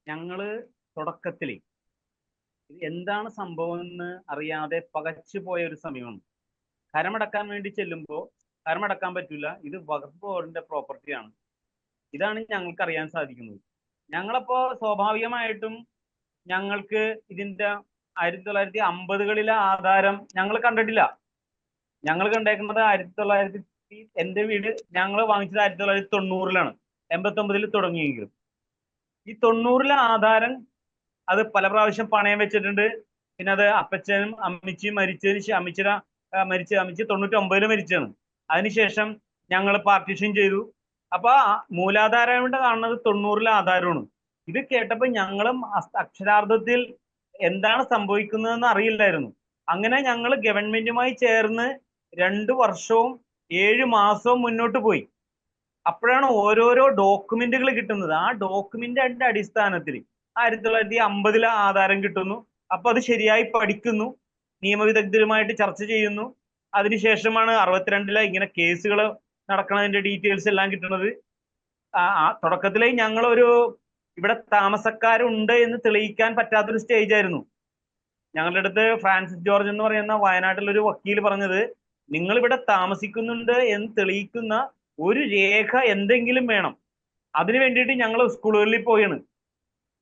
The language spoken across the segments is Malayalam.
ഞങ്ങള് തുടക്കത്തിൽ എന്താണ് സംഭവം എന്ന് അറിയാതെ പകച്ചു പോയ ഒരു സമയമാണ്. കരമടക്കാൻ വേണ്ടി ചെല്ലുമ്പോൾ കരമടക്കാൻ പറ്റില്ല, ഇത് വഖഫ് ബോർഡിന്റെ പ്രോപ്പർട്ടിയാണ്. ഇതാണ് ഞങ്ങൾക്ക് അറിയാൻ സാധിക്കുന്നത്. ഞങ്ങളപ്പോ സ്വാഭാവികമായിട്ടും ഞങ്ങൾക്ക് ഇതിന്റെ 1950കളിലെ ആധാരം ഞങ്ങൾ കണ്ടിട്ടില്ല. ഞങ്ങൾ കണ്ടേക്കുന്നത് 1900, എന്റെ വീട് ഞങ്ങൾ വാങ്ങിച്ചത് 1990-ലാണ്, 89-ൽ തുടങ്ങിയെങ്കിലും ഈ 90-ലെ ആധാരം അത് പല പ്രാവശ്യം പണയം വെച്ചിട്ടുണ്ട്. പിന്നെ അത് അപ്പച്ചനും അമ്മച്ചിയും അമ്മച്ചി 99-ൽ മരിച്ചാണ്. അതിനുശേഷം ഞങ്ങൾ പാർട്ടീഷൻ ചെയ്തു. അപ്പൊ മൂലാധാരം കൊണ്ട് കാണുന്നത് 90-ലെ ആധാരമാണ്. ഇത് കേട്ടപ്പോൾ ഞങ്ങളും അക്ഷരാർത്ഥത്തിൽ എന്താണ് സംഭവിക്കുന്നതെന്ന് അറിയില്ലായിരുന്നു. അങ്ങനെ ഞങ്ങൾ ഗവൺമെന്റുമായി ചേർന്ന് 2 വർഷവും 7 മാസവും മുന്നോട്ട് പോയി. അപ്പോഴാണ് ഓരോരോ ഡോക്യുമെന്റുകൾ കിട്ടുന്നത്. ആ ഡോക്യുമെന്റിന്റെ അടിസ്ഥാനത്തിൽ 1950-ലെ ആധാരം കിട്ടുന്നു. അപ്പൊ അത് ശരിയായി പഠിക്കുന്നു, നിയമവിദഗ്ധരുമായിട്ട് ചർച്ച ചെയ്യുന്നു. അതിനുശേഷമാണ് 62-ലെ ഇങ്ങനെ കേസുകൾ നടക്കുന്നതിന്റെ ഡീറ്റെയിൽസ് എല്ലാം കിട്ടുന്നത്. തുടക്കത്തിലേ ഞങ്ങളൊരു ഇവിടെ താമസക്കാരുണ്ട് എന്ന് തെളിയിക്കാൻ പറ്റാത്തൊരു സ്റ്റേജ് ആയിരുന്നു. ഞങ്ങളുടെ അടുത്ത് ഫ്രാൻസിസ് ജോർജ് എന്ന് പറയുന്ന വയനാട്ടിലൊരു വക്കീൽ പറഞ്ഞത്, നിങ്ങൾ ഇവിടെ താമസിക്കുന്നുണ്ട് എന്ന് തെളിയിക്കുന്ന ഒരു രേഖ എന്തെങ്കിലും വേണം. അതിനു വേണ്ടിയിട്ട് ഞങ്ങൾ സ്കൂളുകളിൽ പോയാണ്.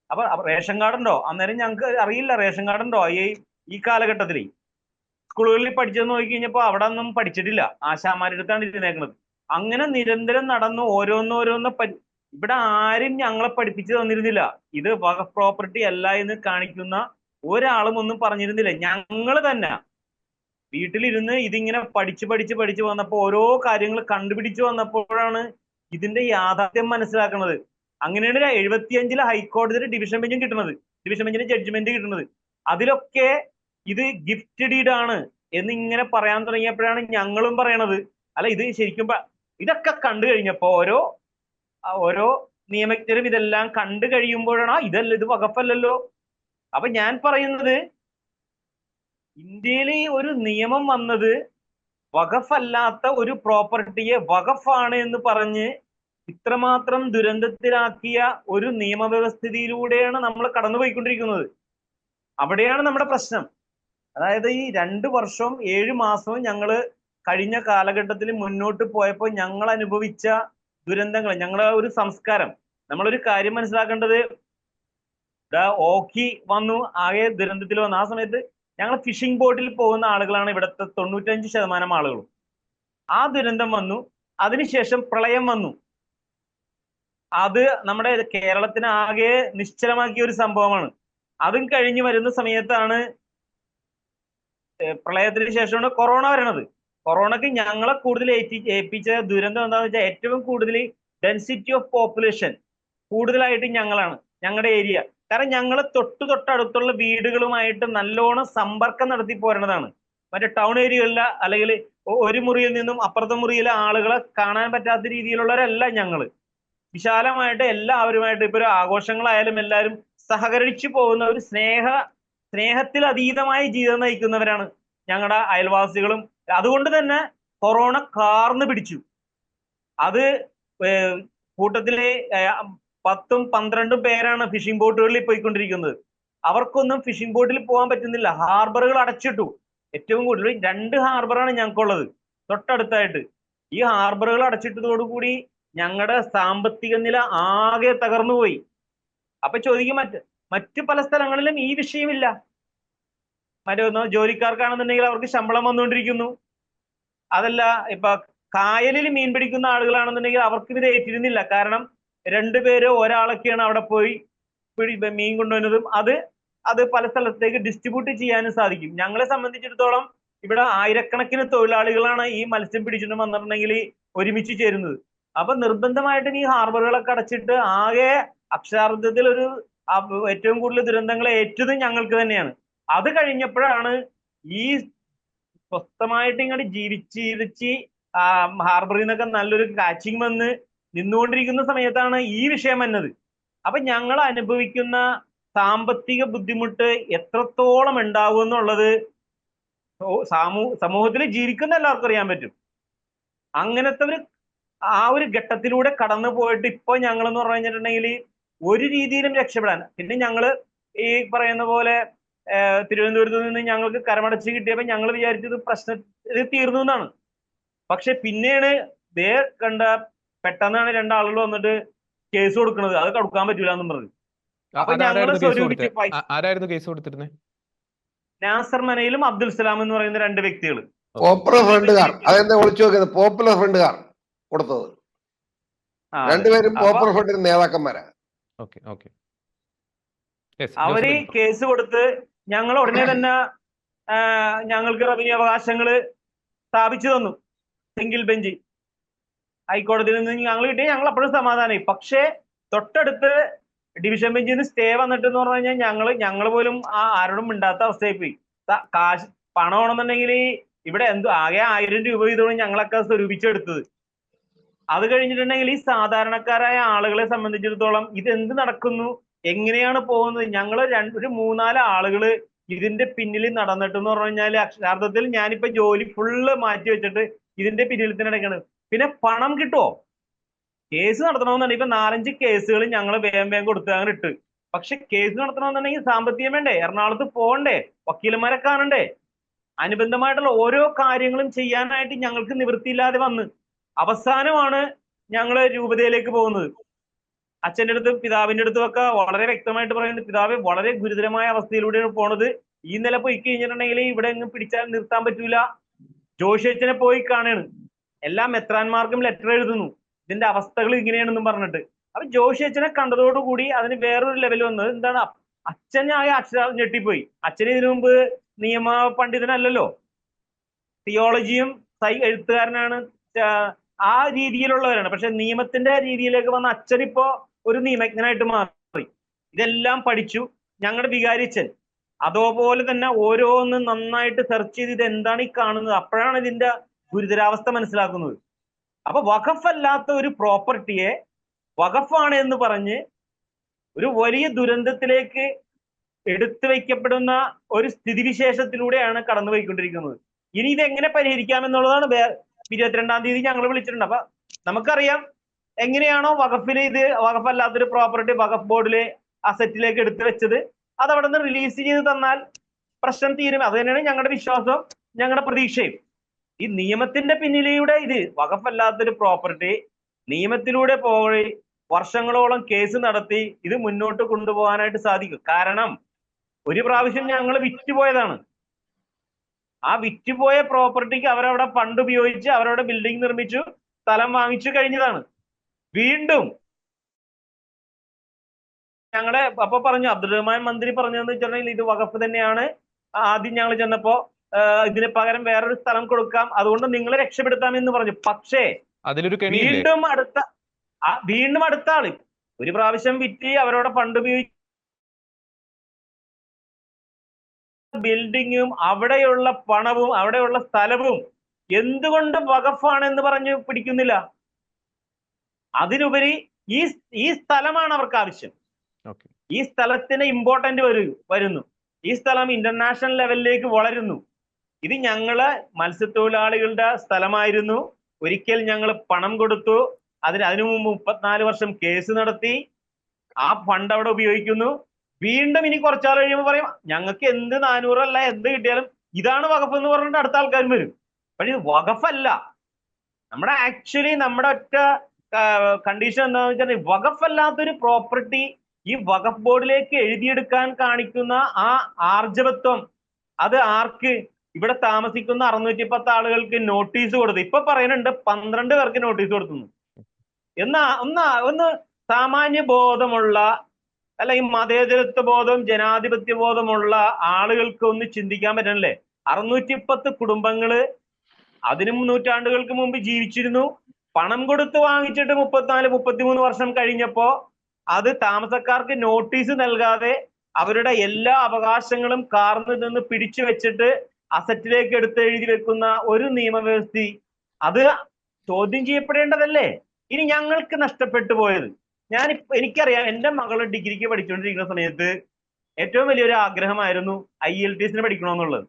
അപ്പൊ റേഷൻ കാർഡ് ഉണ്ടോ? അന്നേരം ഞങ്ങൾക്ക് അറിയില്ല റേഷൻ കാർഡ് ഉണ്ടോ ഈ കാലഘട്ടത്തിൽ. സ്കൂളുകളിൽ പഠിച്ചെന്ന് നോക്കി കഴിഞ്ഞപ്പോൾ അവിടെ ഒന്നും പഠിച്ചിട്ടില്ല, ആശാമാരുടെ അടുത്താണ് ഇരുന്നേക്കുന്നത്. അങ്ങനെ നിരന്തരം നടന്നു ഓരോന്നോരോന്ന് ഇവിടെ ആരും ഞങ്ങളെ പഠിപ്പിച്ചു തന്നിരുന്നില്ല. ഇത് വഖഫ് പ്രോപ്പർട്ടി അല്ല എന്ന് കാണിക്കുന്ന ഒരാളും ഒന്നും പറഞ്ഞിരുന്നില്ല. ഞങ്ങൾ തന്നെ വീട്ടിലിരുന്ന് ഇതിങ്ങനെ പഠിച്ച് വന്നപ്പോൾ ഓരോ കാര്യങ്ങൾ കണ്ടുപിടിച്ചു വന്നപ്പോഴാണ് ഇതിന്റെ യാഥാർത്ഥ്യം മനസ്സിലാക്കുന്നത്. അങ്ങനെയാണ് 75-ലെ ഹൈക്കോടതിയുടെ ഡിവിഷൻ ബെഞ്ചും കിട്ടുന്നത്, ഡിവിഷൻ ബെഞ്ചിന്റെ ജഡ്ജ്മെന്റ് കിട്ടുന്നത്. അതിലൊക്കെ ഇത് ഗിഫ്റ്റ് ഡീഡ് ആണ് എന്ന് ഇങ്ങനെ പറയാൻ തുടങ്ങിയപ്പോഴാണ് ഞങ്ങളും പറയണത്, അല്ല ഇത് ശരിക്കും ഇതൊക്കെ കണ്ടു കഴിഞ്ഞപ്പോ ഓരോ നിയമജ്ഞരും ഇതെല്ലാം കണ്ടു കഴിയുമ്പോഴാണ് ഇതല്ല, ഇത് വഖഫല്ലല്ലോ. അപ്പൊ ഞാൻ പറയുന്നത്, ഇന്ത്യയിൽ ഒരു നിയമം വന്നത് വഖഫ് അല്ലാത്ത ഒരു പ്രോപ്പർട്ടിയെ വഖഫാണ് എന്ന് പറഞ്ഞ് ഇത്രമാത്രം ദുരന്തത്തിലാക്കിയ ഒരു നിയമവ്യവസ്ഥിതിയിലൂടെയാണ് നമ്മൾ കടന്നുപോയിക്കൊണ്ടിരിക്കുന്നത്. അവിടെയാണ് നമ്മുടെ പ്രശ്നം. അതായത് ഈ 2 വർഷവും 7 മാസവും ഞങ്ങള് കഴിഞ്ഞ കാലഘട്ടത്തിൽ മുന്നോട്ട് പോയപ്പോൾ ഞങ്ങൾ അനുഭവിച്ച ദുരന്തങ്ങൾ, ഞങ്ങളെ ഒരു സംസ്കാരം, നമ്മളൊരു കാര്യം മനസ്സിലാക്കേണ്ടത്, ഓഖി വന്നു, ആകെ ദുരന്തത്തിൽ വന്നു. ആ സമയത്ത് ഞങ്ങൾ ഫിഷിംഗ് ബോട്ടിൽ പോകുന്ന ആളുകളാണ് ഇവിടുത്തെ 95% ആളുകളും. ആ ദുരന്തം വന്നു, അതിനുശേഷം പ്രളയം വന്നു. അത് നമ്മുടെ കേരളത്തിന് ആകെ നിശ്ചലമാക്കിയ ഒരു സംഭവമാണ്. അതും കഴിഞ്ഞ് വരുന്ന സമയത്താണ് പ്രളയത്തിന് ശേഷമാണ് കൊറോണ വരണത്. കൊറോണക്ക് ഞങ്ങളെ കൂടുതൽ ഏൽപ്പിച്ച ദുരന്തം എന്താണെന്ന് വെച്ചാൽ, ഏറ്റവും കൂടുതൽ ഡെൻസിറ്റി ഓഫ് പോപ്പുലേഷൻ കൂടുതലായിട്ട് ഞങ്ങളാണ്, ഞങ്ങളുടെ ഏരിയ. കാരണം ഞങ്ങൾ തൊട്ടടുത്തുള്ള വീടുകളുമായിട്ട് നല്ലോണം സമ്പർക്കം നടത്തി പോരണതാണ്. മറ്റേ ടൗൺ ഏരിയകളിൽ അല്ലെങ്കിൽ ഒരു മുറിയിൽ നിന്നും അപ്പുറത്തെ മുറിയിലെ ആളുകളെ കാണാൻ പറ്റാത്ത രീതിയിലുള്ളവരല്ല ഞങ്ങള്. വിശാലമായിട്ട് എല്ലാവരുമായിട്ട് ഇപ്പൊ ഒരു ആഘോഷങ്ങളായാലും എല്ലാവരും സഹകരിച്ചു പോകുന്ന ഒരു സ്നേഹത്തിൽ അതീതമായ ജീവിതം നയിക്കുന്നവരാണ് ഞങ്ങളുടെ അയൽവാസികളും. അതുകൊണ്ട് തന്നെ കൊറോണ കാർന്ന് പിടിച്ചു. അത് കൂട്ടത്തിലെ 10ഉം 12ഉം പേരാണ് ഫിഷിംഗ് ബോട്ടുകളിൽ പോയിക്കൊണ്ടിരിക്കുന്നത്. അവർക്കൊന്നും ഫിഷിംഗ് ബോട്ടിൽ പോകാൻ പറ്റുന്നില്ല, ഹാർബറുകൾ അടച്ചിട്ടു. ഏറ്റവും കൂടുതൽ 2 ഹാർബറാണ് ഞങ്ങൾക്കുള്ളത് തൊട്ടടുത്തായിട്ട്. ഈ ഹാർബറുകൾ അടച്ചിട്ടതോടുകൂടി ഞങ്ങളുടെ സാമ്പത്തിക നില ആകെ തകർന്നുപോയി. അപ്പൊ ചോദിക്കും, മറ്റു പല സ്ഥലങ്ങളിലും ഈ വിഷയമില്ല. മറ്റൊന്ന് ജോലിക്കാർക്കാണെന്നുണ്ടെങ്കിൽ അവർക്ക് ശമ്പളം വന്നുകൊണ്ടിരിക്കുന്നു. അതല്ല, ഇപ്പൊ കായലിൽ മീൻ പിടിക്കുന്ന ആളുകളാണെന്നുണ്ടെങ്കിൽ അവർക്ക് ഇത് ഏറ്റിരുന്നില്ല. കാരണം 2 പേരോ ഒരാളൊക്കെയാണ് അവിടെ പോയി മീൻ കൊണ്ടുവരുന്നതും അത് പല സ്ഥലത്തേക്ക് ഡിസ്ട്രിബ്യൂട്ട് ചെയ്യാനും സാധിക്കും. ഞങ്ങളെ സംബന്ധിച്ചിടത്തോളം ഇവിടെ ആയിരക്കണക്കിന് തൊഴിലാളികളാണ് ഈ മത്സ്യം പിടിച്ചിട്ട് വന്നിട്ടുണ്ടെങ്കിൽ ഒരുമിച്ച് ചേരുന്നത്. അപ്പൊ നിർബന്ധമായിട്ടും ഈ ഹാർബറുകളൊക്കെ അടച്ചിട്ട് ആകെ അക്ഷരാർത്ഥത്തിൽ ഏറ്റവും കൂടുതൽ ദുരന്തങ്ങൾ ഏറ്റതും ഞങ്ങൾക്ക് തന്നെയാണ്. അത് കഴിഞ്ഞപ്പോഴാണ് ഈ സ്വസ്ഥമായിട്ട് ഇങ്ങോട്ട് ജീവിച്ച് ഹാർബറിൽ നിന്നൊക്കെ നല്ലൊരു കാച്ചിങ് വന്ന് നിന്നുകൊണ്ടിരിക്കുന്ന സമയത്താണ് ഈ വിഷയം വന്നത്. അപ്പൊ ഞങ്ങൾ അനുഭവിക്കുന്ന സാമ്പത്തിക ബുദ്ധിമുട്ട് എത്രത്തോളം ഉണ്ടാവും എന്നുള്ളത് സമൂഹത്തിൽ ജീവിക്കുന്ന എല്ലാവർക്കും അറിയാൻ പറ്റും. അങ്ങനത്തെ ആ ഒരു ഘട്ടത്തിലൂടെ കടന്നു പോയിട്ട് ഇപ്പൊ ഞങ്ങൾ എന്ന് പറഞ്ഞു കഴിഞ്ഞിട്ടുണ്ടെങ്കിൽ ഒരു രീതിയിലും രക്ഷപ്പെടാൻ. പിന്നെ ഞങ്ങള് ഈ പറയുന്ന പോലെ തിരുവനന്തപുരത്ത് നിന്ന് ഞങ്ങൾക്ക് കരമടച്ച് കിട്ടിയപ്പോൾ ഞങ്ങൾ വിചാരിച്ചത് പ്രശ്നം ഇത് തീർന്നു എന്നാണ്. പക്ഷെ പിന്നെയാണ് ദേ കണ്ട പെട്ടെന്നാണ് രണ്ടാളുകൾ വന്നിട്ട് കേസ് കൊടുക്കുന്നത്, അത് കൊടുക്കാൻ പറ്റൂല എന്നും പറഞ്ഞു. അപ്പൊ ഞങ്ങള് സ്വരൂപിച്ച് ആരായിരുന്നു കേസ് കൊടുത്തിരുന്നത്? നാസർ മനയിലും അബ്ദുൽ സലാം എന്ന് പറയുന്ന രണ്ട് വ്യക്തികൾ. പോപ്പുലർ ഫ്രണ്ടുകാർ, അതെന്താ വിളിച്ചു നോക്കുന്നത്? പോപ്പുലർ ഫ്രണ്ടുകാർ കൊടുത്തത്, രണ്ടുപേരും പോപ്പുലർ ഫ്രണ്ടിന്റെ നേതാക്കന്മാരാ. അവര് കേസ് കൊടുത്ത് ഞങ്ങൾ ഉടനെ തന്നെ ഞങ്ങൾക്ക് റവന്യൂ അവകാശങ്ങള് സ്ഥാപിച്ചു തന്നു. സിംഗിൾ ബെഞ്ച് ഹൈക്കോടതിയിൽ നിന്ന് ഞങ്ങൾ കിട്ടിയ ഞങ്ങൾ അപ്പോഴും സമാധാനമായി. പക്ഷേ തൊട്ടടുത്ത് ഡിവിഷൻ ബെഞ്ചിൽ നിന്ന് സ്റ്റേ വന്നിട്ട് എന്ന് പറഞ്ഞു കഴിഞ്ഞാൽ ഞങ്ങൾ പോലും ആരോടും മിണ്ടാത്ത അവസ്ഥയായി പോയി. കാശ് പണം ആണെന്നുണ്ടെങ്കിൽ ഇവിടെ ആകെ 1000 രൂപ വീതമാണ് ഞങ്ങളൊക്കെ സ്വരൂപിച്ചെടുത്തത്. അത് കഴിഞ്ഞിട്ടുണ്ടെങ്കിൽ ഈ സാധാരണക്കാരായ ആളുകളെ സംബന്ധിച്ചിടത്തോളം ഇത് എന്ത് നടക്കുന്നു, എങ്ങനെയാണ് പോകുന്നത്? ഞങ്ങൾ ഒരു 3-4 ആളുകള് ഇതിന്റെ പിന്നിൽ നടന്നിട്ടെന്ന് പറഞ്ഞു കഴിഞ്ഞാൽ അക്ഷരാർത്ഥത്തിൽ ഞാനിപ്പോ ജോലി ഫുള്ള് മാറ്റി വെച്ചിട്ട് ഇതിന്റെ പിന്നിൽ തന്നെ നടക്കാണ്. പിന്നെ പണം കിട്ടുമോ? കേസ് നടത്തണമെന്നുണ്ടെങ്കിൽ ഇപ്പൊ 4-5 കേസുകൾ ഞങ്ങൾ വേഗം കൊടുത്ത് അങ്ങനെ ഇട്ട്. പക്ഷെ കേസ് നടത്തണമെന്നുണ്ടെങ്കിൽ സാമ്പത്തികം വേണ്ടേ? എറണാകുളത്ത് പോകണ്ടേ? വക്കീലന്മാരെ കാണണ്ടേ? അനുബന്ധമായിട്ടുള്ള ഓരോ കാര്യങ്ങളും ചെയ്യാനായിട്ട് ഞങ്ങൾക്ക് നിവൃത്തിയില്ലാതെ വന്ന് അവസാനമാണ് ഞങ്ങൾ രൂപതയിലേക്ക് പോകുന്നത്. അച്ഛൻ്റെ അടുത്തും പിതാവിന്റെ അടുത്തും ഒക്കെ വളരെ വ്യക്തമായിട്ട് പറയുന്നത്, പിതാവ് വളരെ ഗുരുതരമായ അവസ്ഥയിലൂടെയാണ് പോണത്. ഈ നില പോയി കഴിഞ്ഞിട്ടുണ്ടെങ്കിൽ ഇവിടെ എങ്ങും പിടിച്ചാൽ നിർത്താൻ പറ്റൂല. ജോഷി അച്ഛനെ പോയി കാണാണ്. എല്ലാ മെത്രാന്മാർക്കും ലെറ്റർ എഴുതുന്നു, ഇതിന്റെ അവസ്ഥകൾ ഇങ്ങനെയാണെന്നും പറഞ്ഞിട്ട്. അപ്പൊ ജോഷി അച്ഛനെ കണ്ടതോടുകൂടി അതിന് വേറൊരു ലെവൽ വന്നത് എന്താണ്? അച്ഛനായ അക്ഷരം ഞെട്ടിപ്പോയി. അച്ഛന് ഇതിനു മുമ്പ് നിയമ പണ്ഡിതനല്ലല്ലോ, തിയോളജിയും എഴുത്തുകാരനാണ്, ആ രീതിയിലുള്ളവരാണ്. പക്ഷെ നിയമത്തിന്റെ രീതിയിലേക്ക് വന്ന അച്ഛനിപ്പോ ഒരു നിയമജ്ഞനായിട്ട് മാറി. ഇതെല്ലാം പഠിച്ചു. ഞങ്ങളുടെ വികാരിച്ചൻ അതുപോലെ തന്നെ ഓരോന്ന് നന്നായിട്ട് സെർച്ച് ചെയ്ത് ഇത് എന്താണ് ഈ കാണുന്നത്, അപ്പോഴാണ് ഇതിന്റെ ഗുരുതരാവസ്ഥ മനസ്സിലാക്കുന്നത്. അപ്പൊ വഖഫ് അല്ലാത്ത ഒരു പ്രോപ്പർട്ടിയെ വഖഫാണ് എന്ന് പറഞ്ഞ് ഒരു വലിയ ദുരന്തത്തിലേക്ക് എടുത്തു വയ്ക്കപ്പെടുന്ന ഒരു സ്ഥിതിവിശേഷത്തിലൂടെയാണ് കടന്നുപോയിക്കൊണ്ടിരിക്കുന്നത്. ഇനി ഇതെങ്ങനെ പരിഹരിക്കാമെന്നുള്ളതാണ് 22-ാം തീയതി ഞങ്ങൾ വിളിച്ചിട്ടുണ്ട്. അപ്പൊ നമുക്കറിയാം എങ്ങനെയാണോ വഖഫിൽ ഇത് വഖഫല്ലാത്തൊരു പ്രോപ്പർട്ടി വഖഫ് ബോർഡിലെ അസറ്റിലേക്ക് എടുത്തു വെച്ചത്, അത് അവിടെ നിന്ന് റിലീസ് ചെയ്ത് തന്നാൽ പ്രശ്നം തീരും. അത് തന്നെയാണ് ഞങ്ങളുടെ വിശ്വാസം, ഞങ്ങളുടെ പ്രതീക്ഷയും. ഈ നിയമത്തിന്റെ പിന്നിലൂടെ ഇത് വഖഫല്ലാത്തൊരു പ്രോപ്പർട്ടി നിയമത്തിലൂടെ പോയി വർഷങ്ങളോളം കേസ് നടത്തി ഇത് മുന്നോട്ട് കൊണ്ടുപോകാനായിട്ട് സാധിക്കും. കാരണം ഒരു പ്രാവശ്യം ഞങ്ങൾ വിറ്റുപോയതാണ്. ആ വിറ്റുപോയ പ്രോപ്പർട്ടിക്ക് അവരവിടെ ഫണ്ട് ഉപയോഗിച്ച് അവരവിടെ ബിൽഡിംഗ് നിർമ്മിച്ചു, സ്ഥലം വാങ്ങിച്ചു കഴിഞ്ഞതാണ്. വീണ്ടും ഞങ്ങളെ അപ്പൊ പറഞ്ഞു, അബ്ദുൾ റഹ്മാൻ മന്ത്രി പറഞ്ഞതെന്ന് വെച്ചിട്ടുണ്ടെങ്കിൽ ഇത് വഖഫ് തന്നെയാണ്. ആദ്യം ഞങ്ങൾ ചെന്നപ്പോ ഇതിന് പകരം വേറൊരു സ്ഥലം കൊടുക്കാം, അതുകൊണ്ട് നിങ്ങളെ രക്ഷപ്പെടുത്താം എന്ന് പറഞ്ഞു. പക്ഷേ വീണ്ടും അടുത്ത ആള് ഒരു പ്രാവശ്യം വിറ്റ് അവരോട് ഫണ്ട് ഉപയോഗിച്ച് ബിൽഡിങ്ങും അവിടെയുള്ള പണവും അവിടെയുള്ള സ്ഥലവും എന്തുകൊണ്ട് വഖഫാണ് എന്ന് പറഞ്ഞ് പിടിക്കുന്നില്ല. അതിനുപരി ഈ സ്ഥലമാണ് അവർക്ക് ആവശ്യം. ഈ സ്ഥലത്തിന് ഇമ്പോർട്ടന്റ് വരുന്നു. ഈ സ്ഥലം ഇന്റർനാഷണൽ ലെവലിലേക്ക് വളരുന്നു. ഇത് ഞങ്ങള് മത്സ്യത്തൊഴിലാളികളുടെ സ്ഥലമായിരുന്നു. ഒരിക്കൽ ഞങ്ങൾ പണം കൊടുത്തു, അതിനു മുമ്പ് 34 വർഷം കേസ് നടത്തി, ആ ഫണ്ട് അവിടെ ഉപയോഗിക്കുന്നു. വീണ്ടും ഇനി കുറച്ചാൾ കഴിയുമ്പോൾ പറയും ഞങ്ങൾക്ക് എന്ത് 400 അല്ല എന്ത് കിട്ടിയാലും ഇതാണ് വഖഫ് എന്ന് പറഞ്ഞിട്ട് അടുത്ത ആൾക്കാരും വരും. പക്ഷെ ഇത് വഖഫല്ല. നമ്മുടെ ഒറ്റ കണ്ടീഷൻ എന്താണെന്ന് വെച്ചാൽ വഖഫ് അല്ലാത്തൊരു പ്രോപ്പർട്ടി ഈ വഖഫ് ബോർഡിലേക്ക് എഴുതിയെടുക്കാൻ കാണിക്കുന്ന ആ ആർജവത്വം, അത് ആർക്ക്? ഇവിടെ താമസിക്കുന്ന 610 ആളുകൾക്ക് നോട്ടീസ് കൊടുത്തു. ഇപ്പൊ പറയുന്നുണ്ട് 12 പേർക്ക് നോട്ടീസ് കൊടുത്തു. ഒന്ന് സാമാന്യ ബോധമുള്ള അല്ലെങ്കിൽ മതേതരത്വ ബോധം ജനാധിപത്യ ബോധമുള്ള ആളുകൾക്ക് ഒന്ന് ചിന്തിക്കാൻ പറ്റണല്ലേ? 610 കുടുംബങ്ങള് അതിനും നൂറ്റാണ്ടുകൾക്ക് മുമ്പ് ജീവിച്ചിരുന്നു. പണം കൊടുത്ത് വാങ്ങിച്ചിട്ട് 34-33 വർഷം കഴിഞ്ഞപ്പോ അത് താമസക്കാർക്ക് നോട്ടീസ് നൽകാതെ അവരുടെ എല്ലാ അവകാശങ്ങളും കാർന്നു നിന്ന് പിടിച്ചു വെച്ചിട്ട് അസറ്റിലേക്ക് എടുത്ത് എഴുതി വെക്കുന്ന ഒരു നിയമവ്യവസ്ഥ, അത് ചോദ്യം ചെയ്യപ്പെടേണ്ടതല്ലേ? ഇനി ഞങ്ങൾക്ക് നഷ്ടപ്പെട്ടു പോയത്, എനിക്കറിയാം, എൻ്റെ മകള് ഡിഗ്രിക്ക് പഠിച്ചുകൊണ്ടിരിക്കുന്ന സമയത്ത് ഏറ്റവും വലിയൊരു ആഗ്രഹമായിരുന്നു IELTS പഠിക്കണമെന്നുള്ളത്.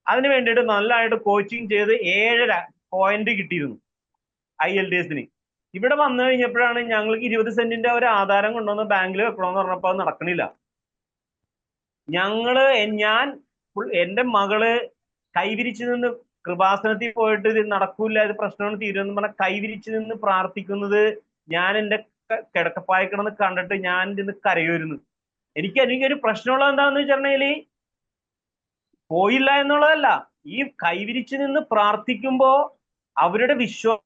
അതിന് വേണ്ടിയിട്ട് നല്ലതായിട്ട് കോച്ചിങ് ചെയ്ത് 7.5 പോയിന്റ് കിട്ടിയിരുന്നു IELTS. ഇവിടെ വന്നു കഴിഞ്ഞപ്പോഴാണ് ഞങ്ങൾക്ക് 20 സെന്റിന്റെ ഒരു ആധാരം കൊണ്ടുവന്ന് ബാങ്കിൽ വെക്കണമെന്ന് പറഞ്ഞപ്പോൾ അത് നടക്കണില്ല. ഞാൻ എന്റെ മകള് കൈവിരിച്ചു നിന്ന് കൃപാസനത്തിൽ പോയിട്ട് ഇത് നടക്കൂല, ഇത് പ്രശ്നമാണ് തീരുമെന്ന് പറഞ്ഞാൽ കൈവിരിച്ചു നിന്ന് പ്രാർത്ഥിക്കുന്നത് ഞാൻ എന്റെ കിടക്കപ്പായ കിടന്ന് കണ്ടിട്ട് ഞാൻ ഇതിന്ന് കരയുമായിരുന്നു. എനിക്കൊരു പ്രശ്നമുള്ളത് എന്താണെന്ന് വെച്ചിട്ടുണ്ടെങ്കിൽ പോയില്ല എന്നുള്ളതല്ല, ഈ കൈവിരിച്ചു നിന്ന് പ്രാർത്ഥിക്കുമ്പോ അവരുടെ വിശ്വാസം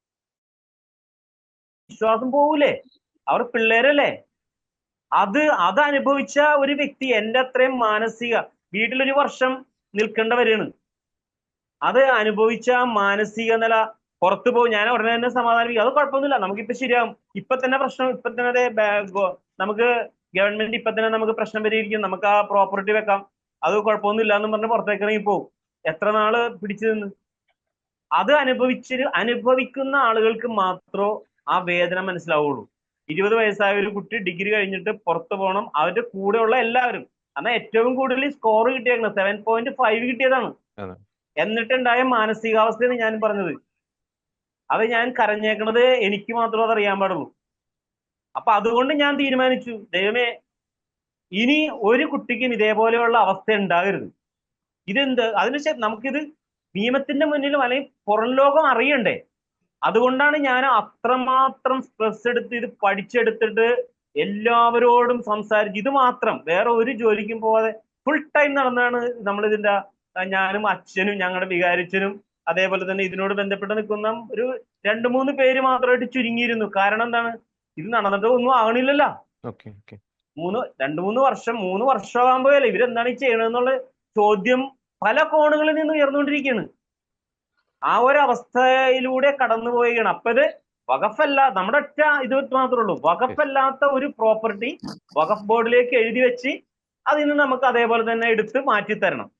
പോവൂലേ? അവർ പിള്ളേരല്ലേ? അത് അനുഭവിച്ച ഒരു വ്യക്തി എന്റെ അത്രയും മാനസിക വീട്ടിലൊരു വർഷം നിൽക്കേണ്ടവരാണ്. അത് അനുഭവിച്ച മാനസിക നില പുറത്തു പോകും. ഞാൻ ഉടനെ തന്നെ സമാധാനിപ്പിക്കും, അത് കുഴപ്പമൊന്നുമില്ല, നമുക്കിപ്പോ ശരിയാവും, ഇപ്പൊ തന്നെ പ്രശ്നം, ഇപ്പൊ തന്നെ നമുക്ക് ഗവൺമെന്റ് ഇപ്പൊ തന്നെ നമുക്ക് പ്രശ്നം പരിഹരിക്കും, നമുക്ക് ആ പ്രോപ്പർട്ടി വെക്കാം, അത് കുഴപ്പമൊന്നുമില്ല എന്ന് പറഞ്ഞ് പുറത്തേക്ക് ഇറങ്ങി പോകും. എത്ര നാള് പിടിച്ചു നിന്ന്? അത് അനുഭവിക്കുന്ന ആളുകൾക്ക് മാത്രമേ ആ വേദന മനസ്സിലാവുള്ളൂ. 20 വയസ്സായ ഒരു കുട്ടി ഡിഗ്രി കഴിഞ്ഞിട്ട് പുറത്തു പോകണം, അവരുടെ കൂടെയുള്ള എല്ലാവരും, എന്നാൽ ഏറ്റവും കൂടുതൽ സ്കോർ കിട്ടിയേക്കുന്നത് 7.5 കിട്ടിയതാണ്. എന്നിട്ടുണ്ടായ മാനസികാവസ്ഥയാണ് ഞാൻ പറഞ്ഞത്. അത് ഞാൻ കരഞ്ഞേക്കണത് എനിക്ക് മാത്രമേ അത് അറിയാൻ പാടുള്ളൂ. അപ്പൊ അതുകൊണ്ട് ഞാൻ തീരുമാനിച്ചു, ദൈവമേ, ഇനി ഒരു കുട്ടിക്കും ഇതേപോലെയുള്ള അവസ്ഥ ഉണ്ടാകരുത്. ഇതെന്ത് അതിനുശേഷം നമുക്കിത് നിയമത്തിന്റെ മുന്നിലും അല്ലെങ്കിൽ പുറം ലോകം അറിയണ്ടേ? അതുകൊണ്ടാണ് ഞാൻ അത്രമാത്രം സ്ട്രെസ് എടുത്ത് ഇത് പഠിച്ചെടുത്തിട്ട് എല്ലാവരോടും സംസാരിച്ച്, ഇത് മാത്രം വേറെ ഒരു ജോലിക്കും പോവാതെ ഫുൾ ടൈം നടന്നാണ് നമ്മളിതിന്റെ, ഞാനും അച്ഛനും ഞങ്ങളുടെ വികാരിച്ചനും അതേപോലെ തന്നെ ഇതിനോട് ബന്ധപ്പെട്ട് നിൽക്കുന്ന ഒരു 2-3 പേര് മാത്രമായിട്ട് ചുരുങ്ങിയിരുന്നു. കാരണം എന്താണ്, ഇത് നടന്നിട്ട് ഒന്നും ആകണില്ലല്ലോ. 2-3 വർഷം 3 വർഷമാകുമ്പോഴല്ലേ ഇവരെന്താണ് ഈ ചെയ്യണമെന്നുള്ള ചോദ്യം പല കോണുകളിൽ നിന്ന് ഉയർന്നുകൊണ്ടിരിക്കുകയാണ്. ആ ഒരു അവസ്ഥയിലൂടെ കടന്നുപോവുകയാണ്. അപ്പൊ ഇത് വഖഫല്ല, നമ്മുടെ ഒറ്റ ഇത് മാത്രമേ ഉള്ളൂ, വഖഫല്ലാത്ത ഒരു പ്രോപ്പർട്ടി വഖഫ് ബോർഡിലേക്ക് എഴുതി വെച്ച് അതിന് നമുക്ക് അതേപോലെ തന്നെ എടുത്ത് മാറ്റി തരണം.